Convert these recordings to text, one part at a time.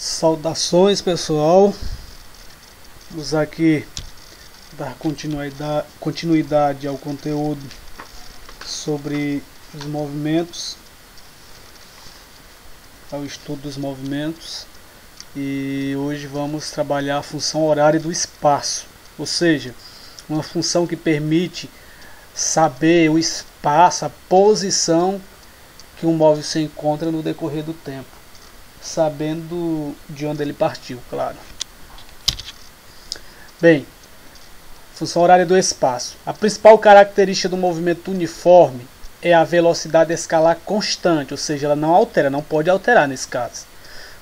Saudações, pessoal. Vamos aqui dar continuidade ao conteúdo sobre os movimentos, ao estudo dos movimentos, e hoje vamos trabalhar a função horária do espaço, ou seja, uma função que permite saber o espaço, a posição que um móvel se encontra no decorrer do tempo, sabendo de onde ele partiu, claro. Bem, função horária do espaço. A principal característica do movimento uniforme é a velocidade escalar constante, ou seja, ela não altera, não pode alterar nesse caso.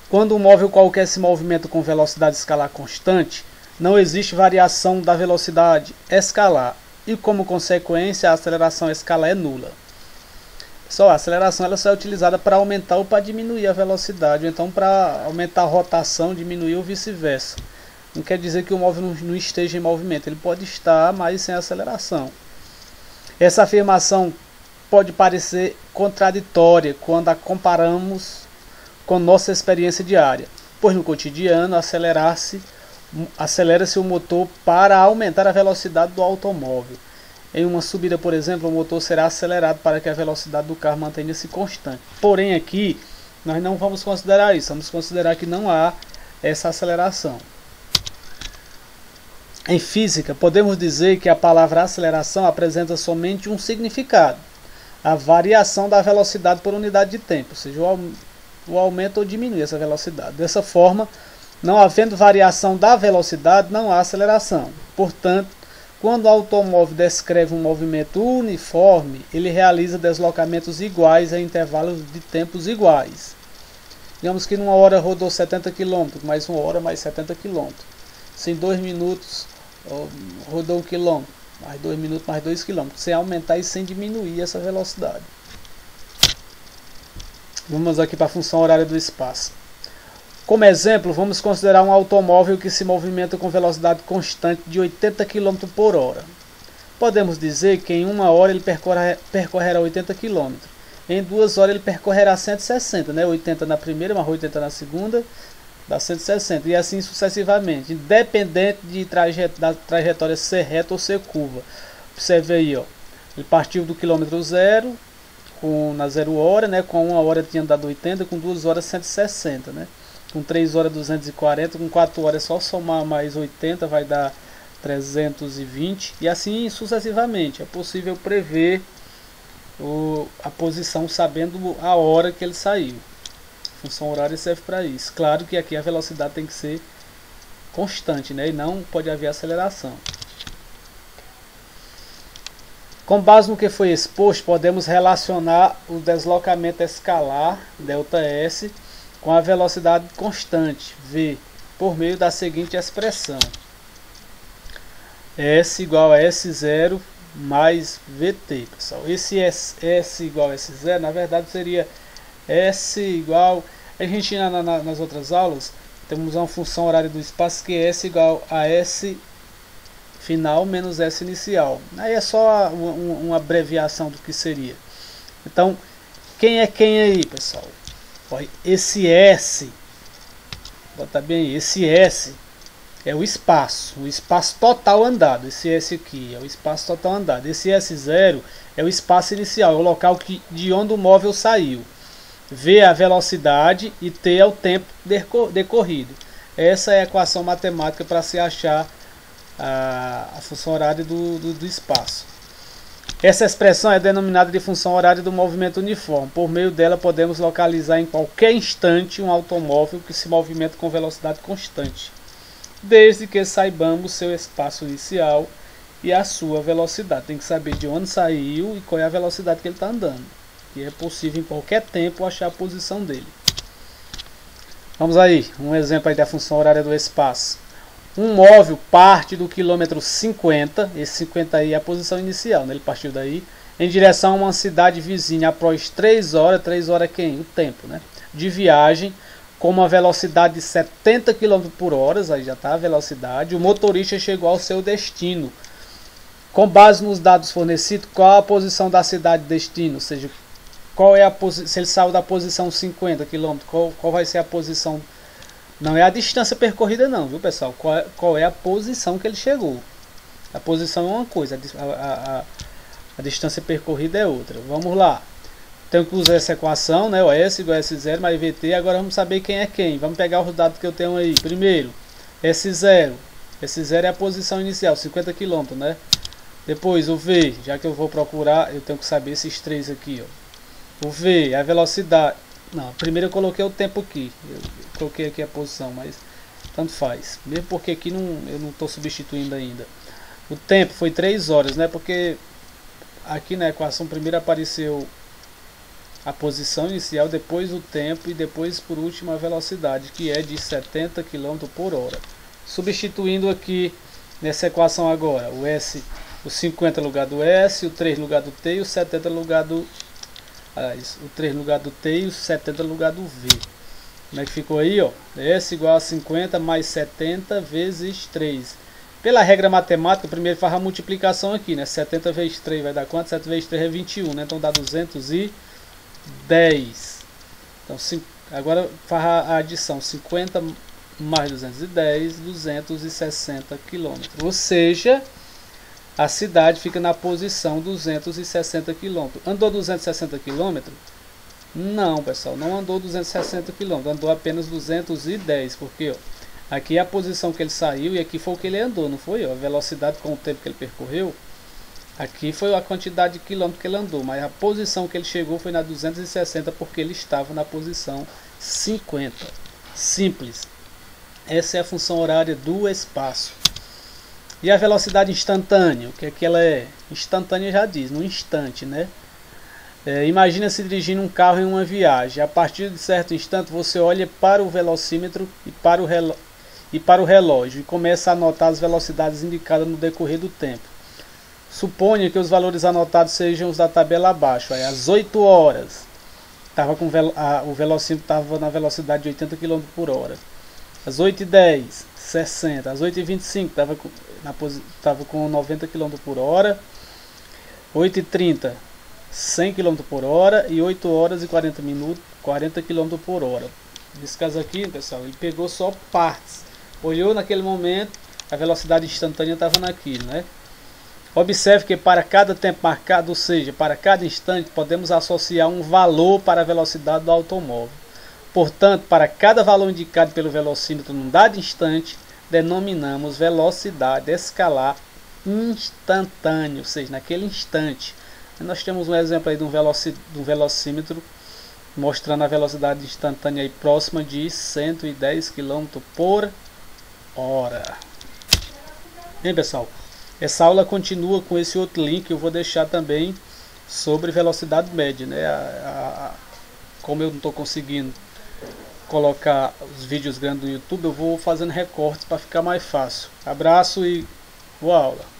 Quando um móvel qualquer se movimenta com velocidade escalar constante, não existe variação da velocidade escalar e, como consequência, a aceleração escalar é nula. Só a aceleração ela só é utilizada para aumentar ou para diminuir a velocidade, ou então para aumentar a rotação, diminuir ou vice-versa. Não quer dizer que o móvel não esteja em movimento, ele pode estar, mas sem aceleração. Essa afirmação pode parecer contraditória quando a comparamos com nossa experiência diária, pois no cotidiano acelera-se o motor para aumentar a velocidade do automóvel. Em uma subida, por exemplo, o motor será acelerado para que a velocidade do carro mantenha-se constante. Porém, aqui nós não vamos considerar isso, vamos considerar que não há essa aceleração. Em física, podemos dizer que a palavra aceleração apresenta somente um significado: a variação da velocidade por unidade de tempo, ou seja, o aumento ou diminui essa velocidade. Dessa forma, não havendo variação da velocidade, não há aceleração. Portanto, quando o automóvel descreve um movimento uniforme, ele realiza deslocamentos iguais em intervalos de tempos iguais. Digamos que numa hora rodou 70 km, mais uma hora mais 70 km. Se em 2 minutos rodou 1 km, mais 2 minutos mais 2 km, sem aumentar e sem diminuir essa velocidade. Vamos aqui para a função horária do espaço. Como exemplo, vamos considerar um automóvel que se movimenta com velocidade constante de 80 km por hora. Podemos dizer que em 1 hora ele percorrerá 80 km. Em 2 horas ele percorrerá 160, né? 80 na primeira, mais 80 na segunda, dá 160. E assim sucessivamente, independente da trajetória ser reta ou ser curva. Observe aí, ó. Ele partiu do quilômetro 0, na 0 hora, né? Com 1 hora tinha dado 80, com 2 horas 160, né? Com 3 horas 240, com 4 horas é só somar mais 80, vai dar 320, e assim sucessivamente. É possível prever a posição sabendo a hora que ele saiu. A função horária serve para isso. Claro que aqui a velocidade tem que ser constante, né? E não pode haver aceleração. Com base no que foi exposto, podemos relacionar o deslocamento escalar, ΔS, com a velocidade constante, V, por meio da seguinte expressão: S igual a S0 mais VT. Pessoal, esse S igual a S0, na verdade seria S igual... A gente nas outras aulas temos uma função horária do espaço que é S igual a S final menos S inicial. Aí é só uma abreviação do que seria. Então, quem é quem aí, pessoal? Esse S, bota bem aí, esse S é o espaço total andado. Esse S aqui é o espaço total andado. Esse S0 é o espaço inicial, é o local de onde o móvel saiu. V é a velocidade e T é o tempo decorrido. Essa é a equação matemática para se achar a função horária do espaço. Essa expressão é denominada de função horária do movimento uniforme. Por meio dela podemos localizar em qualquer instante um automóvel que se movimenta com velocidade constante, desde que saibamos seu espaço inicial e a sua velocidade. Tem que saber de onde saiu e qual é a velocidade que ele está andando. E é possível em qualquer tempo achar a posição dele. Vamos aí, um exemplo aí da função horária do espaço. Um móvel parte do quilômetro 50, esse 50 aí é a posição inicial, né? Ele partiu daí, em direção a uma cidade vizinha após 3 horas quem? O tempo, né? De viagem, com uma velocidade de 70 km por hora, aí já está a velocidade, o motorista chegou ao seu destino. Com base nos dados fornecidos, qual a posição da cidade de destino? Ou seja, qual é se ele saiu da posição 50 km, qual vai ser a posição Não é a distância percorrida não, viu pessoal? Qual é a posição que ele chegou. A posição é uma coisa, a distância percorrida é outra. Vamos lá. Tenho que usar essa equação, né? O S igual a S0 mais VT. Agora vamos saber quem é quem. Vamos pegar os dados que eu tenho aí. Primeiro, S0. S0 é a posição inicial, 50 km, né? Depois o V, já que eu vou procurar, eu tenho que saber esses três aqui, ó. O V é a velocidade. Não, primeiro eu coloquei o tempo aqui. Eu coloquei aqui a posição, mas tanto faz. Mesmo porque aqui eu não estou substituindo ainda. O tempo foi 3 horas, né? Porque aqui na equação primeiro apareceu a posição inicial, depois o tempo e depois por último a velocidade, que é de 70 km por hora. Substituindo aqui nessa equação agora, o S, o 50 no lugar do S, o 3 no lugar do T e o 70 no lugar do... o 3 no lugar do T e o 70 no lugar do V. Como é que ficou aí, ó? S igual a 50 mais 70 vezes 3. Pela regra matemática, primeiro faz a multiplicação aqui, né? 70 vezes 3 vai dar quanto? 7 vezes 3 é 21, né? Então dá 210. Então, agora faz a adição, 50 mais 210, 260 km. Ou seja, a cidade fica na posição 260 km. Andou 260 km? Não, pessoal, não andou 260 km, andou apenas 210, porque ó, aqui é a posição que ele saiu e aqui foi o que ele andou, não foi? Ó, a velocidade com o tempo que ele percorreu. Aqui foi a quantidade de quilômetros que ele andou, mas a posição que ele chegou foi na 260 porque ele estava na posição 50. Simples. Essa é a função horária do espaço. E a velocidade instantânea, o que é que ela é? Instantânea já diz, no instante, né? Imagina se dirigindo um carro em uma viagem. A partir de certo instante você olha para o velocímetro e para o relógio e começa a anotar as velocidades indicadas no decorrer do tempo. Suponha que os valores anotados sejam os da tabela abaixo. Aí, às 8 horas o velocímetro estava na velocidade de 80 km por hora. Às 8h10, 60. Às 8h25 estava com 90 km por hora. 8h30, 100 km por hora. E 8 horas e 40 minutos, 40 km por hora. Nesse caso aqui, pessoal, ele pegou só partes. Olhou naquele momento, a velocidade instantânea estava naquilo, né? Observe que para cada tempo marcado, ou seja, para cada instante, podemos associar um valor para a velocidade do automóvel. Portanto, para cada valor indicado pelo velocímetro num dado instante, denominamos velocidade escalar instantânea, ou seja, naquele instante. Nós temos um exemplo aí de um velocímetro mostrando a velocidade instantânea aí próxima de 110 km por hora. Bem, pessoal, essa aula continua com esse outro link que eu vou deixar também sobre velocidade média, né? Como eu não estou conseguindo colocar os vídeos grandes no YouTube, eu vou fazendo recortes para ficar mais fácil. Abraço e boa aula!